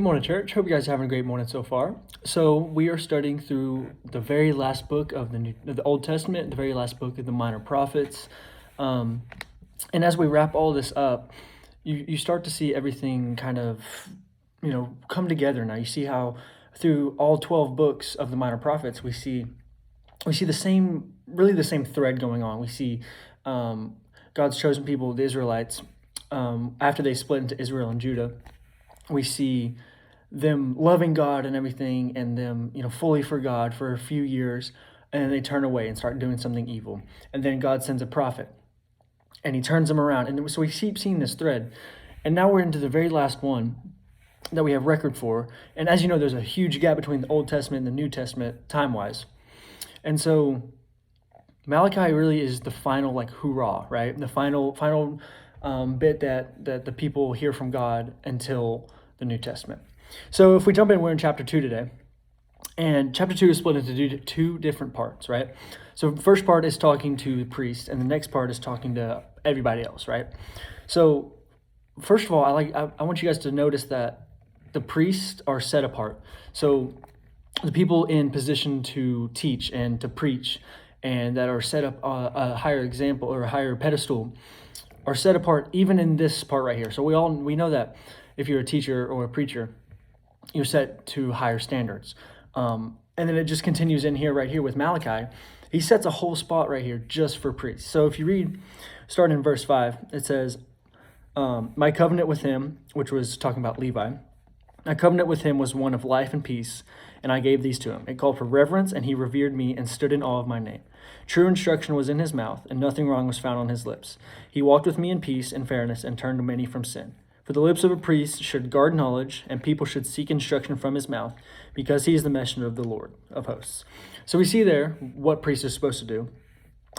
morning, church. Hope you guys are having a great morning so far. So we are studying through the very last book of the Old Testament, the very last book of the Minor Prophets. And as we wrap all this up, you start to see everything kind of, come together now. You see how through all 12 books of the Minor Prophets, we see the same thread going on. We see God's chosen people, the Israelites, after they split into Israel and Judah. We see them loving God and everything, and them, fully for God for a few years, and then they turn away and start doing something evil. And then God sends a prophet, and he turns them around. And so we keep seeing this thread. And now we're into the very last one that we have record for. And as you know, there's a huge gap between the Old Testament and the New Testament time-wise. And so Malachi really is the final, hoorah, right? The final bit that the people hear from God until the New Testament. So if we jump in, we're in chapter 2 today. And chapter 2 is split into two different parts, right? So the first part is talking to the priest, and the next part is talking to everybody else, right? So first of all, I want you guys to notice that the priests are set apart. So the people in position to teach and to preach and that are set up a higher example or a higher pedestal are set apart even in this part right here. So we know that if you're a teacher or a preacher, you're set to higher standards. And then it just continues in here, right here with Malachi. He sets a whole spot right here just for priests. So if you read, starting in verse 5, it says, my covenant with him, which was talking about Levi, my covenant with him was one of life and peace, and I gave these to him. It called for reverence, and he revered me and stood in awe of my name. True instruction was in his mouth, and nothing wrong was found on his lips. He walked with me in peace and fairness and turned many from sin. For the lips of a priest should guard knowledge, and people should seek instruction from his mouth, because he is the messenger of the Lord of hosts. So we see there what priests are supposed to do.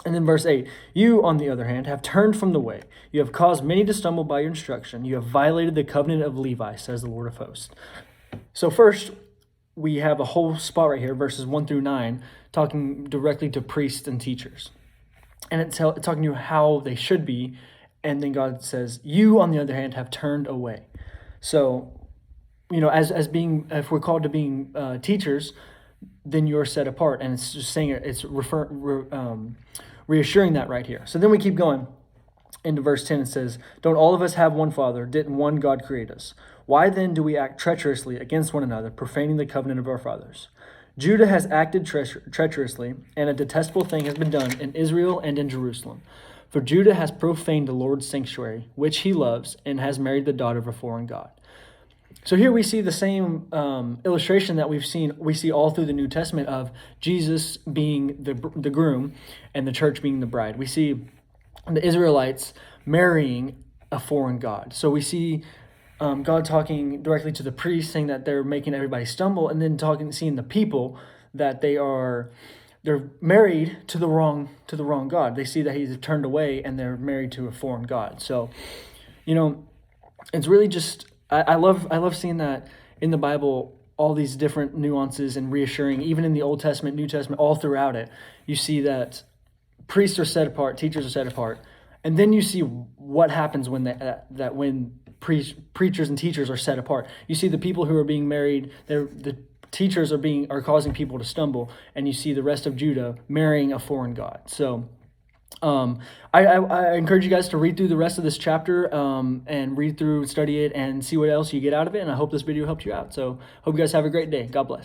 And then verse 8, you, on the other hand, have turned from the way. You have caused many to stumble by your instruction. You have violated the covenant of Levi, says the Lord of hosts. So first, we have a whole spot right here, verses 1 through 9, talking directly to priests and teachers. And it's talking to you how they should be. And then God says, you, on the other hand, have turned away. So, as being, if we're called to being teachers, then you're set apart. And it's just saying it's reassuring that right here. So then we keep going into verse 10. It says, don't all of us have one Father? Didn't one God create us? Why then do we act treacherously against one another, profaning the covenant of our fathers? Judah has acted treacherously, and a detestable thing has been done in Israel and in Jerusalem. For Judah has profaned the Lord's sanctuary, which he loves, and has married the daughter of a foreign god. So here we see the same illustration that we see all through the New Testament of Jesus being the groom and the church being the bride. We see the Israelites marrying a foreign god. So we see God talking directly to the priests, saying that they're making everybody stumble, and then seeing the people that they're married to the wrong God. They see that he's turned away, and they're married to a foreign God. So, it's really just I love seeing that in the Bible, all these different nuances and reassuring, even in the Old Testament, New Testament, all throughout it. You see that priests are set apart, teachers are set apart, and then you see what happens when when preachers and teachers are set apart. You see the people who are being married, the teachers are causing people to stumble, and you see the rest of Judah marrying a foreign god. So I encourage you guys to read through the rest of this chapter and read through, study it, and see what else you get out of it. And I hope this video helped you out. So hope you guys have a great day. God bless.